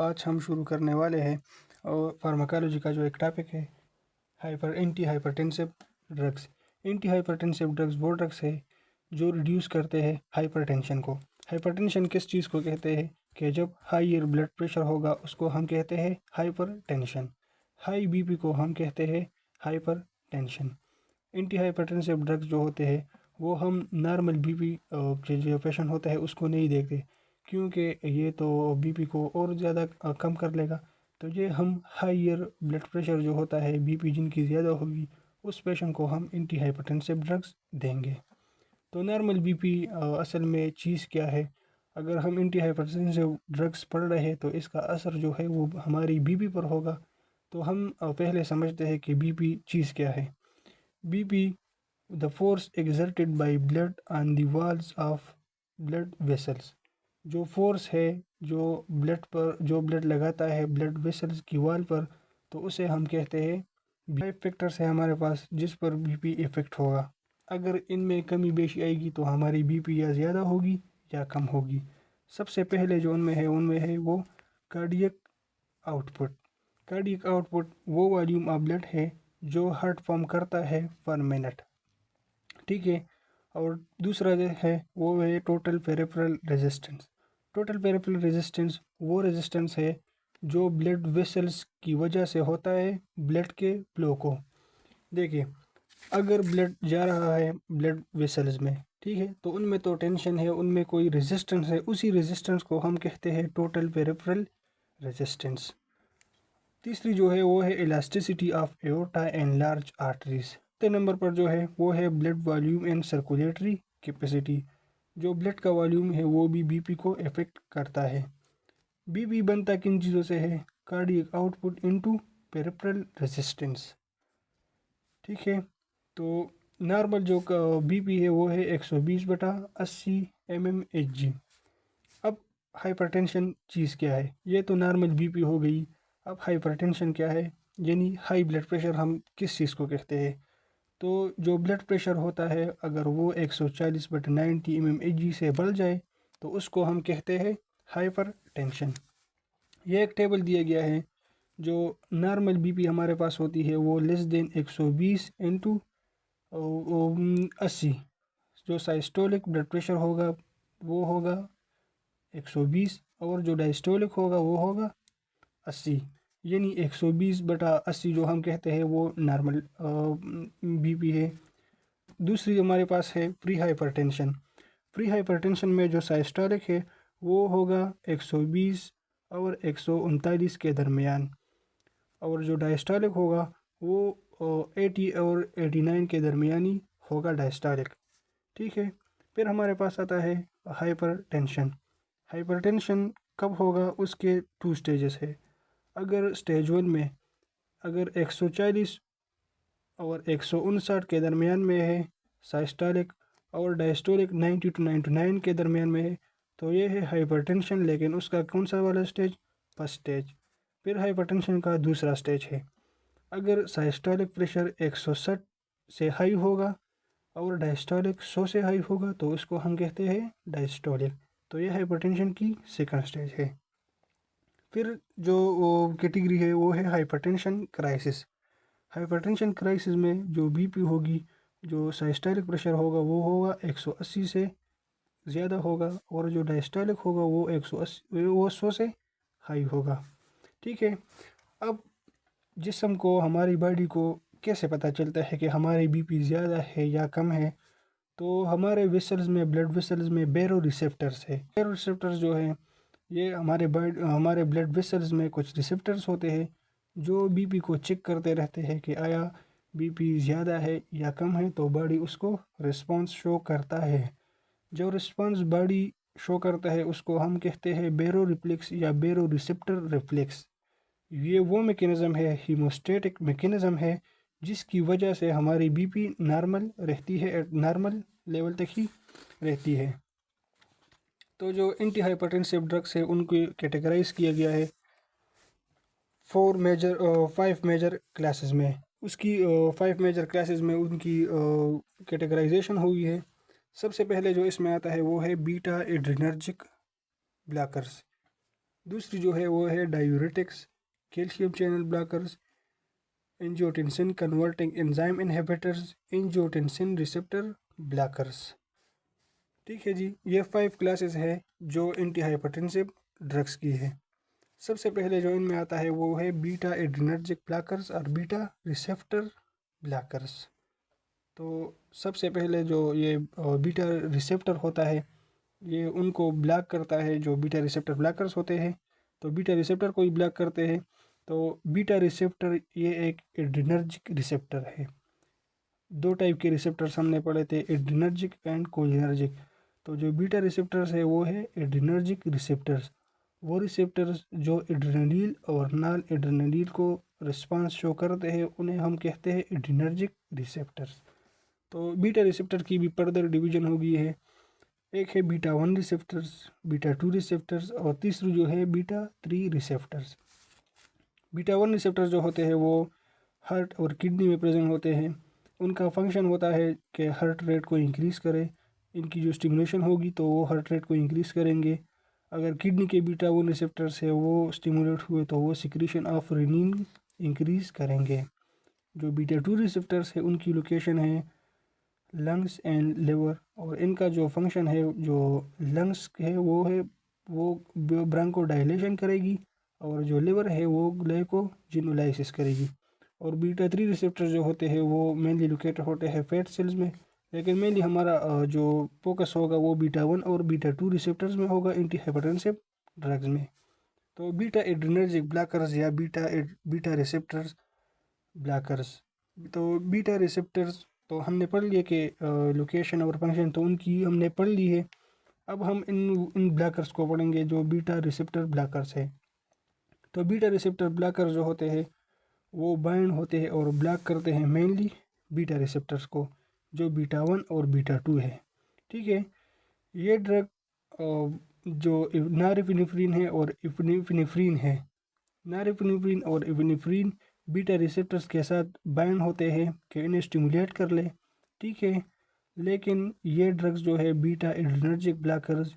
आज हम शुरू करने वाले हैं और फार्माकोलॉजी का जो एक टॉपिक है anti hypertensive drugs. Anti hypertensive drugs वो ड्रग्स है जो रिड्यूस करते हैं हाइपरटेंशन को। हाइपरटेंशन किस चीज़ को कहते हैं कि जब हाई ब्लड प्रेशर होगा उसको हम कहते हैं हाइपरटेंशन। हाई बीपी को हम कहते हैं हाइपरटेंशन। एंटी हाइपरटेंसिव ड्रग्स जो होते हैं वो हम नॉर्मल बीपी के जो पेशेंट होता है उसको नहीं देखते, क्योंकि ये तो बीपी को और ज़्यादा कम कर लेगा। तो ये हम हाइयर ब्लड प्रेशर जो होता है, बीपी जिनकी ज़्यादा होगी, उस पेशेंट को हम एंटी हाइपरटेंसिव ड्रग्स देंगे। तो नॉर्मल बीपी असल में चीज़ क्या है? अगर हम एंटी हाइपरटेंसिव ड्रग्स पढ़ रहे हैं तो इसका असर जो है वो हमारी बीपी पर होगा। तो हम पहले समझते हैं कि बीपी चीज़ क्या है। BP the force exerted by blood on the walls of blood vessels. जो फोर्स है जो ब्लड लगाता है ब्लड वेसल्स की वॉल पर, तो उसे हम कहते हैं। 5 फैक्टर्स है हमारे पास जिस पर बीपी इफेक्ट होगा। अगर इनमें कमी बेशी आएगी तो हमारी बीपी या ज़्यादा होगी या कम होगी। सबसे पहले जो उनमें है वो कार्डियक आउटपुट। कार्डियक आउटपुट वो वॉल्यूम ऑफ ब्लड है जो हार्ट पंप करता है पर मिनट, ठीक है। और दूसरा जो है वो है total peripheral resistance. Total peripheral resistance वो रेजिस्टेंस है जो ब्लड वेसल्स की वजह से होता है ब्लड के फ्लो को। देखिए, अगर ब्लड जा रहा है ब्लड वेसल्स में, ठीक है, तो उनमें तो टेंशन है, उनमें कोई रेजिस्टेंस है, उसी रेजिस्टेंस को हम कहते हैं टोटल पेरिफेरल रेजिस्टेंस। तीसरी जो है वो है elasticity of aorta and large arteries. तीसरे नंबर पर जो है वो है blood volume and circulatory capacity. जो ब्लड का वॉल्यूम है वो भी बीपी को इफेक्ट करता है। बीपी बनता किन चीज़ों से है? Cardiac output into peripheral resistance, ठीक है। तो नॉर्मल जो बीपी है वो है 120/80 mmHg। अब हाइपरटेंशन चीज़ क्या है? ये तो नॉर्मल बीपी हो गई। अब हाइपरटेंशन क्या है, यानी हाई ब्लड प्रेशर हम किस चीज़ को कहते हैं? तो जो ब्लड प्रेशर होता है अगर वो 140/90 mmHg से बढ़ जाए तो उसको हम कहते हैं हाइपरटेंशन। ये एक टेबल दिया गया है। जो नॉर्मल बीपी हमारे पास होती है वो लेस देन 120 इंटू 80। जो साइस्टोलिक ब्लड प्रेशर होगा वो होगा 120 और जो डायस्टोलिक होगा वो होगा 80। यानी 120/80 जो हम कहते हैं वो नॉर्मल बीपी है। दूसरी हमारे पास है प्री हाइपरटेंशन। प्री हाइपरटेंशन में जो साइस्टोलिक है वो होगा 120 और 139 के दरमियान, और जो डायस्टोलिक होगा वो 80 और 89 के दरमियानी होगा डायस्टोलिक, ठीक है। फिर हमारे पास आता है हाइपरटेंशन। हाइपरटेंशन कब होगा उसके 2 स्टेजेस है। अगर स्टेज 1 में अगर 140 और 159 के दरमियान में है साइस्टोलिक, और डायस्टोलिक 90 to 99 के दरमियान में है, तो ये है हाइपरटेंशन। लेकिन उसका कौन सा वाला स्टेज? First stage. फिर हाइपरटेंशन का दूसरा स्टेज है अगर साइस्टोलिक प्रेशर 160 से हाई होगा और डायस्टोलिक 100 से हाई होगा तो इसको हम कहते हैं डायस्टोलिक। तो ये हाइपरटेंशन की सेकंड स्टेज है। फिर जो कैटेगरी है वो है हाइपरटेंशन क्राइसिस। हाइपरटेंशन क्राइसिस में जो बीपी होगी, जो साइस्टोलिक प्रेशर होगा वो होगा 180 से ज़्यादा होगा, और जो डायस्टोलिक होगा वो 180 वो 100 से हाई होगा, ठीक है। अब जिस्म को, हमारी बॉडी को कैसे पता चलता है कि हमारी बीपी ज़्यादा है या कम है? तो हमारे वेसल्स में, ब्लड वेसल्स में बैरो रिसेप्टर्स है। बैरो रिसेप्टर्स जो है ये हमारे ब्लड वेसल्स में कुछ रिसेप्टर्स होते हैं जो बीपी को चेक करते रहते हैं कि आया बीपी ज़्यादा है या कम है, तो बॉडी उसको रिस्पांस शो करता है। जो रिस्पांस बॉडी शो करता है उसको हम कहते हैं बैरो रिफ्लेक्स या बैरो रिसेप्टर रिफ्लेक्स। ये वो मैकेनिज़्म है, हीमोस्टेटिक मैकेनिज़्म है, जिसकी वजह से हमारी बीपी नॉर्मल रहती है, नॉर्मल लेवल तक ही रहती है। तो जो एंटी हाइपरटेंसिव ड्रग्स है उनको कैटेगराइज किया गया है 5 मेजर क्लासेस में। उसकी 5 मेजर क्लासेस में उनकी कैटेगराइजेशन हुई है। सबसे पहले जो इसमें आता है वो है बीटा एड्रेनर्जिक ब्लॉकर्स। दूसरी जो है वो है diuretics, calcium channel blockers, angiotensin converting enzyme inhibitors, angiotensin receptor blockers. ठीक है जी, ये 5 क्लासेस है जो एंटी हाइपरटेंसिव ड्रग्स की है। सबसे पहले जो इनमें आता है वो है बीटा एड्रिनर्जिक ब्लॉकर्स और बीटा रिसेप्टर ब्लॉकर्स। तो सबसे पहले जो ये बीटा रिसेप्टर होता है, ये उनको ब्लॉक करता है जो बीटा रिसेप्टर ब्लॉकर्स होते हैं। तो बीटा रिसेप्टर को ही ब्लॉक करते हैं। तो बीटा रिसेप्टर ये एक एड्रिनर्जिक रिसेप्टर है। दो टाइप के रिसेप्टर्स हमने पढ़े थे, एड्रिनर्जिक एंड कोलिनर्जिक। तो जो बीटा रिसेप्टर्स है वो है एड्रिनर्जिक रिसेप्टर्स। वो रिसेप्टर्स जो एड्रेनलिन और नॉन एड्रेनलिन को रिस्पांस शो करते हैं उन्हें हम कहते हैं एड्रिनर्जिक रिसेप्टर्स। तो बीटा रिसेप्टर की भी फर्दर डिवीजन हो गई है। एक है बीटा 1 रिसेप्टर्स, बीटा 2 रिसेप्टर्स और तीसरी जो है बीटा 3 रिसेप्टर्स। बीटा 1 रिसेप्टर्स जो होते हैं वो हार्ट और किडनी में प्रेजेंट होते हैं। उनका फंक्शन होता है कि हार्ट रेट को इंक्रीज़ करे। इनकी जो स्टिमुलेशन होगी तो वो हार्ट रेट को इंक्रीज़ करेंगे। अगर किडनी के बीटा 1 रिसेप्टर्स है वो स्टिमुलेट हुए तो वो सिक्रीशन ऑफ रेनिन इंक्रीज़ करेंगे। जो बीटा 2 रिसेप्टर्स है उनकी लोकेशन है लंग्स एंड लिवर, और इनका जो फंक्शन है, जो लंग्स है वो ब्रांको डायलेशन करेगी, और जो लिवर है वो ग्लाइकोजिनोलाइसिस करेगी। और बीटा 3 रिसेप्टर जो होते हैं वो मेनली लोकेटेड होते हैं फैट सेल्स में, लेकिन मेनली हमारा जो फोकस होगा वो बीटा 1 और बीटा 2 रिसेप्टर्स में होगा एंटी हाइपरटेंसिव ड्रग्स में। तो बीटा एड्रिनर्जिक ब्लॉकर्स या बीटा रिसेप्टर्स ब्लॉकर्स। तो बीटा रिसेप्टर्स तो हमने पढ़ लिए कि लोकेशन और फंक्शन तो उनकी हमने पढ़ ली है। अब हम इन ब्लॉकर्स को पढ़ेंगे जो बीटा रिसेप्टर ब्लॉकर्स है। तो बीटा रिसेप्टर ब्लॉकर जो होते हैं वो बाइंड होते हैं और ब्लॉक करते हैं मेनली बीटा रिसेप्टर्स को, जो बीटा 1 और बीटा 2 है। ठीक है, ये ड्रग जो नॉरएपिनेफ्रिन है और एपिनेफ्रिन है, नॉरएपिनेफ्रिन और एपिनेफ्रिन बीटा रिसेप्टर्स के साथ बाइंड होते हैं कि इन्हें स्टिमुलेट कर ले। ठीक है, लेकिन ये ड्रग्स जो है बीटा एड्रिनर्जिक ब्लॉकर्स,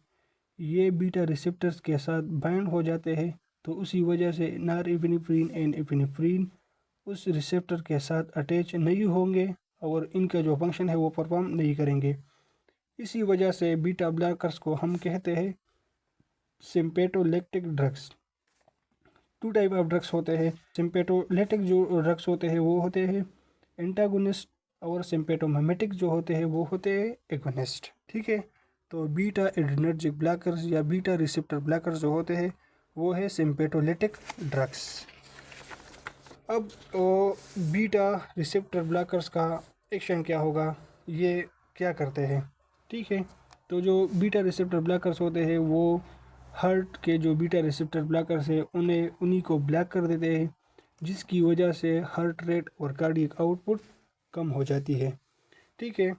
ये बीटा रिसेप्टर्स के साथ बाइंड हो जाते हैं, तो उसी वजह से नॉरएपिनेफ्रिन एंड एपिनेफ्रिन उस रिसेप्टर के साथ अटैच नहीं होंगे और इनका जो फंक्शन है वो परफॉर्म नहीं करेंगे। इसी वजह से बीटा ब्लॉकर्स को हम कहते हैं sympatholytic drugs. Two type of drugs होते हैं। सिम्पेटोलेटिक जो ड्रग्स होते हैं वो होते हैं एंटागोनिस्ट, और सिम्पेटोमिमेटिक जो होते हैं वो होते हैं एगोनिस्ट। ठीक है, तो बीटा एड्रिनर्जिक ब्लॉकर्स या बीटा रिसेप्टर ब्लॉकर्स जो होते हैं वो है सिम्पेटोलेटिक ड्रग्स। अब बीटा रिसेप्टर ब्लॉकर्स का एक्शन क्या होगा, ये क्या करते हैं। ठीक है, तो जो बीटा रिसेप्टर ब्लॉकर्स होते हैं वो हार्ट के जो बीटा रिसेप्टर ब्लॉकर्स है उन्हीं को ब्लॉक कर देते हैं, जिसकी वजह से हार्ट रेट और कार्डियक आउटपुट कम हो जाती है। ठीक है,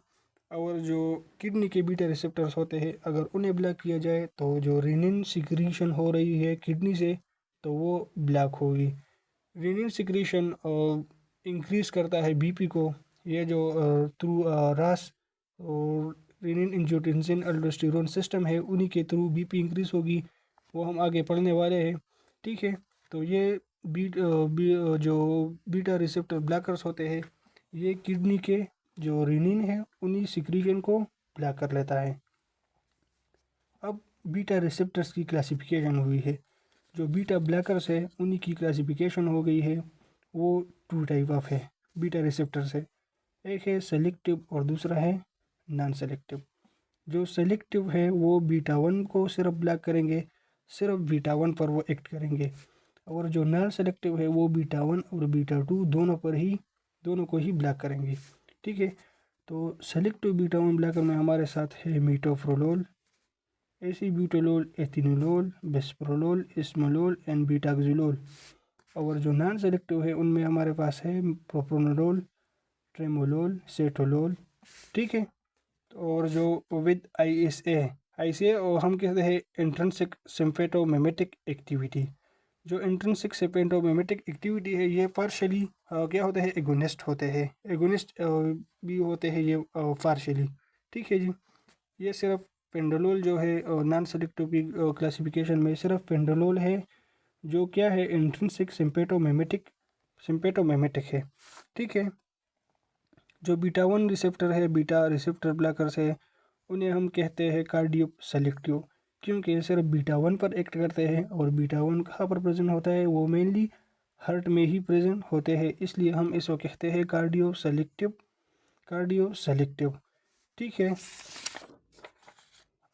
और जो किडनी के बीटा रिसेप्टर्स होते हैं अगर उन्हें ब्लॉक किया जाए तो जो रेनिन सिक्रीशन हो रही है किडनी से तो वो ब्लॉक होगी। रेनिन सिक्रीशन इंक्रीज़ करता है बीपी को। ये जो थ्रू रास और रेनिन एंजियोटेंसिन अल्डोस्टेरोन सिस्टम है उन्हीं के थ्रू बीपी इंक्रीज़ होगी, वो हम आगे पढ़ने वाले हैं। ठीक है, तो ये जो बीटा रिसेप्टर ब्लॉकर्स होते हैं ये किडनी के जो रेनिन है उन्हीं सिक्रीशन को ब्लॉक कर लेता है। अब बीटा रिसेप्टर्स की क्लासिफिकेशन हुई है। जो बीटा ब्लॉकर्स है उन्हीं की क्लासिफिकेशन हो गई है। वो टू टाइप ऑफ है बीटा रिसेप्टर से, एक है सेलेक्टिव और दूसरा है नॉन सेलेक्टिव। जो सेलेक्टिव है वो बीटा 1 को सिर्फ ब्लॉक करेंगे, सिर्फ बीटा 1 पर वो एक्ट करेंगे, और जो नॉन सेलेक्टिव है वो बीटा 1 और बीटा 2 दोनों को ही ब्लॉक करेंगे। ठीक है, तो सेलेक्टिव बीटा 1 ब्लॉकर में हमारे साथ है मीटोप्रोलोल, एसीब्यूटोलोल, एथिनोलोल, बिस्प्रोलोल, इस्मोलोल एंड बीटाक्सिलोल। और जो नॉन सेलेक्टिव है उनमें हमारे पास है प्रोप्रानोलोल, ट्रेमोलोल, सेटोलोल। ठीक है, और जो विद आईएसए और हम कहते हैं इंट्रिंसिक सिम्पेटोमिमेटिक एक्टिविटी। जो इंट्रिंसिक सिम्पेटोमिमेटिक एक्टिविटी है ये पार्शली क्या होते हैं, एगोनिस्ट होते हैं। एगोनिस्ट भी होते हैं ये पार्शली। ठीक है जी, ये सिर्फ फेंडोलोल जो है नॉन सेलेक्टिव की क्लासिफिकेशन में सिर्फ फेंडोलोल है जो क्या है इंट्रिंसिक सिम्पेटोमेमेटिक है। ठीक है। जो बीटा 1 रिसेप्टर है, बीटा रिसेप्टर ब्लॉकर्स है, उन्हें हम कहते हैं कार्डियो सेलेक्टिव, क्योंकि ये सिर्फ बीटा 1 पर एक्ट करते हैं। और बीटा 1 कहाँ पर प्रेजेंट होता है, वो मेनली हार्ट में ही प्रेजेंट होते हैं, इसलिए हम इसको कहते हैं कार्डियो सेलेक्टिव। ठीक है।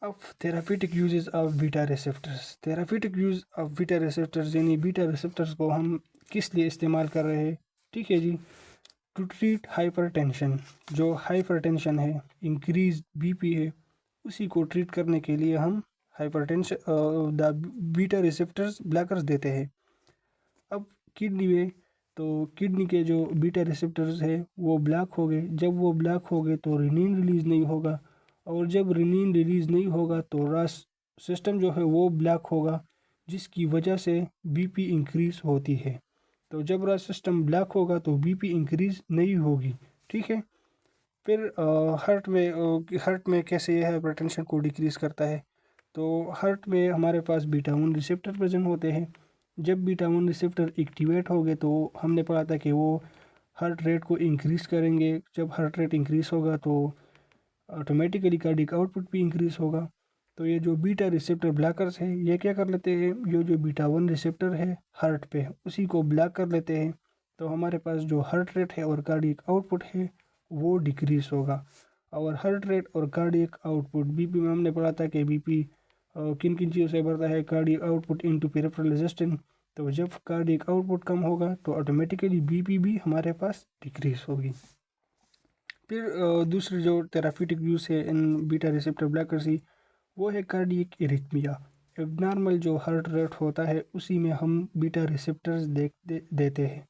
अब therapeutic uses of beta receptors. Therapeutic use of beta receptors यानी बीटा रिसेप्टर्स को हम किस लिए इस्तेमाल कर रहे हैं। ठीक है जी। टू ट्रीट हाइपरटेंशन, जो हाइपरटेंशन है, इंक्रीज बीपी है, उसी को ट्रीट करने के लिए हम hypertension the beta receptors blockers देते हैं। अब किडनी में, तो किडनी के जो बीटा रिसेप्टर्स है वो ब्लॉक हो गए। जब वो ब्लॉक हो गए तो रेनिन रिलीज नहीं होगा, और जब रेनिन रिलीज नहीं होगा तो रस सिस्टम जो है वो ब्लॉक होगा, जिसकी वजह से बीपी इंक्रीज होती है। तो जब रस सिस्टम ब्लॉक होगा तो बीपी इंक्रीज नहीं होगी। ठीक है। फिर हार्ट में कैसे यह हाइपरटेंशन को डिक्रीज करता है। तो हार्ट में हमारे पास बीटा 1 रिसेप्टर प्रेजेंट होते हैं। जब बीटा 1 रिसेप्टर एक्टिवेट हो गए तो हमने पढ़ा था कि वो हार्ट रेट को इंक्रीज करेंगे। जब हार्ट रेट इंक्रीज होगा तो ऑटोमेटिकली कार्डिक आउटपुट भी इंक्रीज होगा। तो ये जो बीटा रिसेप्टर ब्लॉकर्स है ये क्या कर लेते हैं, ये जो बीटा 1 रिसेप्टर है हार्ट पे उसी को ब्लॉक कर लेते हैं। तो हमारे पास जो हार्ट रेट है और कार्डियक आउटपुट है वो डिक्रीज होगा। और हार्ट रेट और कार्डियक आउटपुट, बीपी में हमने पढ़ा था कि बीपी किन किन चीज़ों से बढ़ता है, cardiac output into peripheral resistance. तो जब कार्डियक आउटपुट कम होगा तो ऑटोमेटिकली बीपी भी हमारे पास डिक्रीज होगी। फिर दूसरी जो थेरापीटिक यूज़ है इन बीटा रिसेप्टर ब्लॉकर्स की, वो है कार्डियक इरिथमिया। एबनॉर्मल जो हार्ट रेट होता है उसी में हम बीटा रिसेप्टर्स देते हैं।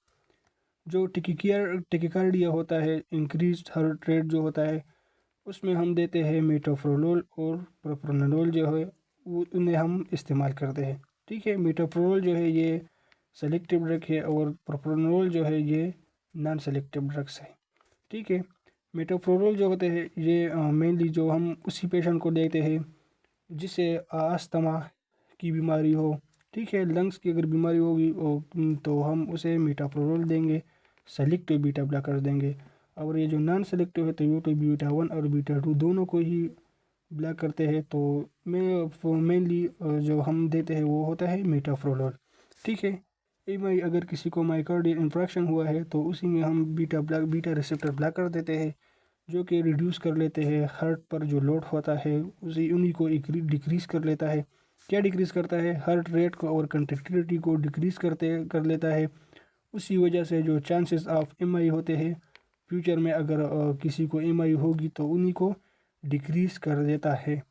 जो टिकिकार्डिया होता है, इंक्रीज हार्ट रेट जो होता है, उसमें हम देते हैं मेटोप्रोलोल और प्रोप्रानोलोल जो है वो उन्हें हम इस्तेमाल करते हैं। ठीक है। मेटोप्रोलोल जो है ये सेलेक्टिव ड्रग है और प्रोप्रानोलोल जो है ये नॉन सेलेक्टिव ड्रग्स है। ठीक है। मेटोप्रोलोल जो होते हैं ये मेनली जो हम उसी पेशेंट को देते हैं जिसे अस्थमा की बीमारी हो। ठीक है। लंग्स की अगर बीमारी होगी तो हम उसे मेटाप्रोलोल देंगे, सेलेक्टिव बीटा ब्लॉकर देंगे। और ये जो नॉन सेलेक्टिव है तो ये तो बीटा 1 और बीटा 2 दोनों को ही ब्लॉक करते हैं। तो मेनली जो हम देते हैं वो होता है मेटाप्रोलोल। ठीक है। एमआई अगर किसी को माइकार्डियल इंफ्रैक्शन हुआ है तो उसी में हम बीटा रिसेप्टर ब्लॉकर देते हैं, जो कि रिड्यूस कर लेते हैं हार्ट पर जो लोड होता है उन्हीं को डिक्रीज कर लेता है। क्या डिक्रीज करता है, हार्ट रेट को और कंट्रैक्टिलिटी को डिक्रीज कर लेता है। उसी वजह से जो चांसेस ऑफ एमआई होते हैं फ्यूचर में, अगर किसी को एमआई होगी तो उन्हीं को डिक्रीज कर देता है।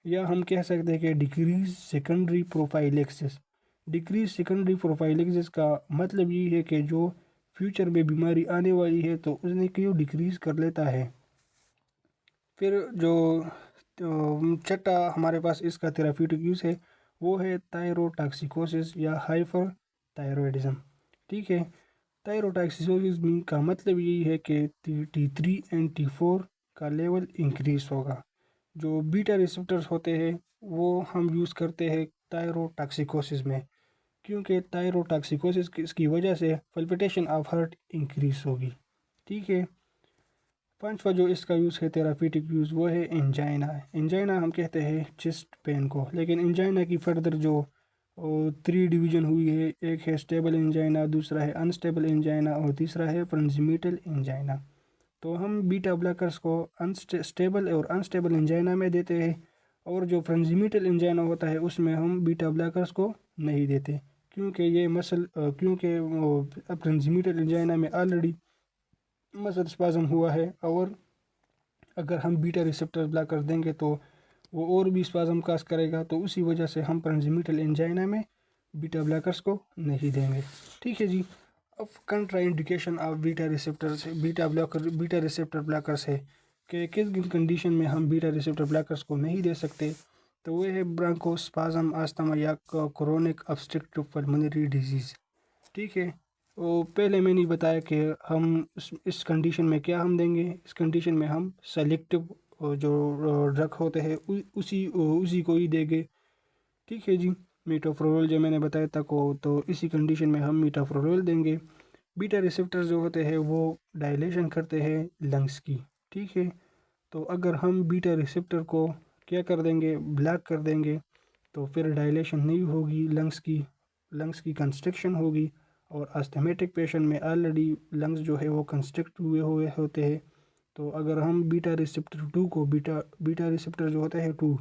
या हम कह सकते हैं कि decrease secondary prophylaxis. Decrease secondary prophylaxis का मतलब ये है कि जो फ्यूचर में बीमारी आने वाली है तो उसने क्यों डिक्रीज कर लेता है। फिर जो छठा हमारे पास इसका थेराप्यूटिक यूज़ है वो है थायरोटॉक्सिकोसिस या हाइपर थायरॉयडिज्म। ठीक है। थायरोटॉक्सिकोसिस का मतलब यही है कि T3 एंड T4 का लेवल इंक्रीज होगा। जो बीटा रिसेप्टर्स होते हैं वो हम यूज़ करते हैं थायरोटॉक्सिकोसिस में, क्योंकि थायरोटॉक्सिकोसिस की वजह से पल्पिटेशन ऑफ हार्ट इंक्रीज होगी। ठीक है। पांचवा जो इसका यूज़ है थेरापीटिक यूज़ वो है एंजाइना। एंजाइना हम कहते हैं चेस्ट पेन को, लेकिन एंजाइना की फर्दर जो 3 डिवीजन हुई है, एक है स्टेबल एंजाइना, दूसरा है अनस्टेबल एंजाइना और तीसरा है प्रिंजिमिटल एंजाइना। तो हम बीटा ब्लॉकर्स को स्टेबल और अनस्टेबल एंजाइना में देते हैं, और जो प्रिंजिमिटल एंजाइना होता है उसमें हम बीटा ब्लॉकर्स को नहीं देते, क्योंकि ये क्योंकि प्रिंजिमिटल एंजाइना में ऑलरेडी मसल स्पाज्म हुआ है, और अगर हम बीटा रिसेप्टर ब्लॉकर देंगे तो वो और भी स्पाज्म काज करेगा। तो उसी वजह से हम प्रिंजिमिटल एंजाइना में बीटा ब्लॉकर्स को नहीं देंगे। ठीक है जी। अब contraindication of beta receptor blockers है कि किस किन कंडीशन में हम बीटा रिसेप्टर ब्लॉकर्स को नहीं दे सकते। तो वो है ब्रांकोस्पाज्म, अस्थमा या क्रोनिक ऑब्स्ट्रक्टिव पल्मोनरी डिजीज़। ठीक है। वो पहले मैंने बताया कि हम इस कंडीशन में क्या हम देंगे। इस कंडीशन में हम सेलेक्टिव जो ड्रग होते हैं उसी को ही देंगे। ठीक है जी। मीटोप्रोलोल जो मैंने बताया था को, तो इसी कंडीशन में हम मीटोप्रोलोल देंगे। बीटा रिसेप्टर जो होते हैं वो डायलेशन करते हैं लंग्स की। ठीक है, तो अगर हम बीटा रिसेप्टर को क्या कर देंगे, ब्लॉक कर देंगे, तो फिर डायलेशन नहीं होगी लंग्स की कंस्ट्रक्शन होगी। और अस्थमेटिक पेशेंट में ऑलरेडी लंग्स जो है वो कंस्ट्रक्ट हुए होते हैं। तो अगर हम बीटा रिसेप्टर 2 को बीटा रिसेप्टर जो होता है 2,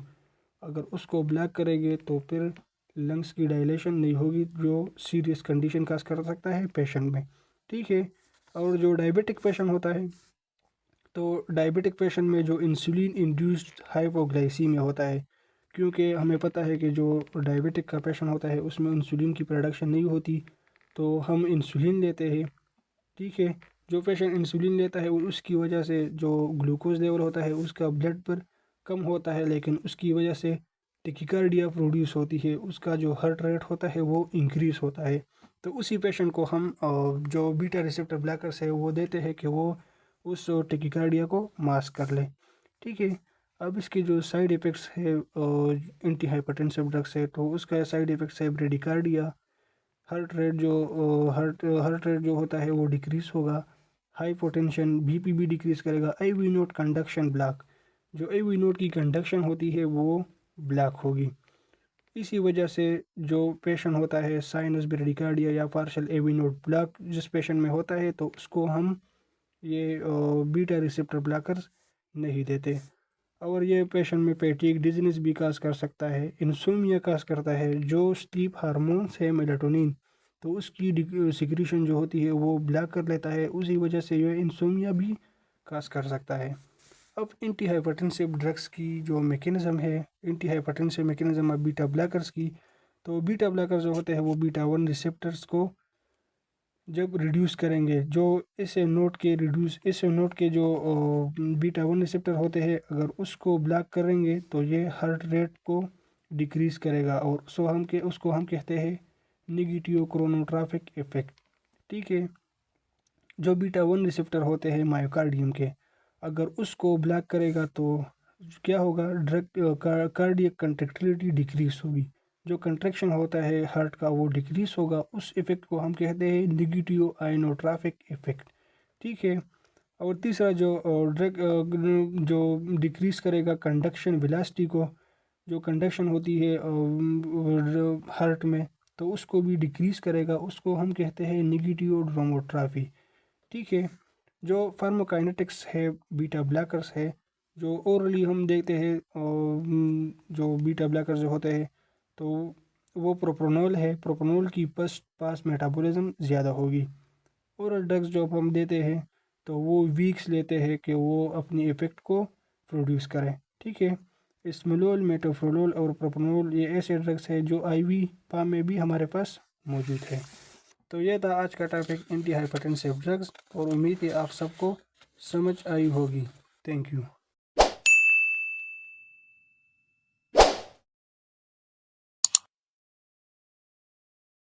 अगर उसको ब्लॉक करेंगे तो फिर लंग्स की डायलेशन नहीं होगी, जो सीरियस कंडीशन काज कर सकता है पेशेंट में। ठीक है, और जो डायबिटिक पेशेंट होता है, तो डायबिटिक पेशेंट में जो इंसुलिन इंड्यूस्ड हाइपोग्लाइसीमिया होता है, क्योंकि हमें पता है कि जो डायबिटिक का पेशेंट होता है उसमें इंसुलिन की प्रोडक्शन नहीं होती, तो हम इंसुलिन लेते हैं। ठीक है, जो पेशेंट इंसुलिन लेता है उसकी वजह से जो ग्लूकोज लेवल होता है उसका ब्लड पर कम होता है, लेकिन उसकी वजह से टेकिकार्डिया प्रोड्यूस होती है, उसका जो हार्ट रेट होता है वो इंक्रीज़ होता है। तो उसी पेशेंट को हम जो बीटा रिसेप्टर ब्लॉकर्स है वो देते हैं कि वो उस टेकिकार्डिया को मास्क कर ले। ठीक है, अब इसके जो साइड इफ़ेक्ट्स है एंटी हाइपरटेंसिव ड्रग्स है, तो उसका साइड इफ़ेक्ट्स है ब्रेडिकार्डिया, हार्ट रेट जो होता है वो डिक्रीज़ होगा, हाइपोटेंशन, बीपी भी डिक्रीज़ करेगा, आईवी नोड कंडक्शन ब्लॉक, जो आईवी नोड की कंडक्शन होती है वो ब्लॉक होगी। इसी वजह से जो पेशेंट होता है साइनस ब्रेडिकार्डिया या पार्शियल एवी नोड ब्लॉक जिस पेशेंट में होता है, तो उसको हम ये बीटा रिसेप्टर ब्लॉकर्स नहीं देते। और ये पेशेंट में फैटीग डिजीनेस भी काज कर सकता है, इंसोमिया काज करता है, जो स्लीप हार्मोन्स है मेलाटोनिन, तो उसकी सिक्रीशन जो होती है वो ब्लॉक कर लेता है, उसी वजह से ये इंसोमिया भी काज कर सकता है। अब एंटी हाइपरटेंसिव ड्रग्स की जो मैकेनिज़्म है, anti hypertensive mechanism of beta blockers की, तो बीटा ब्लॉकर जो होते हैं वो बीटा 1 रिसेप्टर्स को जब रिड्यूस करेंगे, जो इस नोट के जो बीटा 1 रिसेप्टर होते हैं, अगर उसको ब्लॉक करेंगे तो ये हार्ट रेट को डिक्रीज़ करेगा, और उसको हम कहते हैं निगेटिव क्रोनोट्रॉपिक इफेक्ट। ठीक है, जो बीटा 1 रिसेप्टर होते हैं मायोकार्डियम के, अगर उसको ब्लॉक करेगा तो क्या होगा, कार्डियक कंट्रैक्टिलिटी डिक्रीज होगी, जो कंट्रैक्शन होता है हार्ट का वो डिक्रीज होगा, उस इफेक्ट को हम कहते हैं निगेटिव आयनोट्रॉपिक इफेक्ट। ठीक है, और तीसरा जो ड्रग जो डिक्रीज करेगा कंडक्शन वेलोसिटी को, जो कंडक्शन होती है हार्ट में, तो उसको भी डिक्रीज करेगा, उसको हम कहते हैं निगेटिव ड्रोमोट्राफी। ठीक है, जो फार्माकाइनेटिक्स है बीटा ब्लॉकर्स है, जो ओरली हम देखते हैं, जो बीटा ब्लॉकर्स जो होते हैं, तो वो प्रोप्रानोल है, प्रोप्रानोल की फर्स्ट पास मेटाबॉलिज्म ज़्यादा होगी। ओरल ड्रग्स जो हम देते हैं तो वो वीक्स लेते हैं कि वो अपनी इफ़ेक्ट को प्रोड्यूस करें। ठीक है, स्मेलोल, मेटोप्रोलोल और प्रोप्रानोल ये ऐसे ड्रग्स हैं जो आईवी फॉर्म में भी हमारे पास मौजूद है। तो ये था आज का टॉपिक एंटी हाइपरटेंसिव ड्रग्स, और उम्मीद है आप सबको समझ आई होगी। Thank you.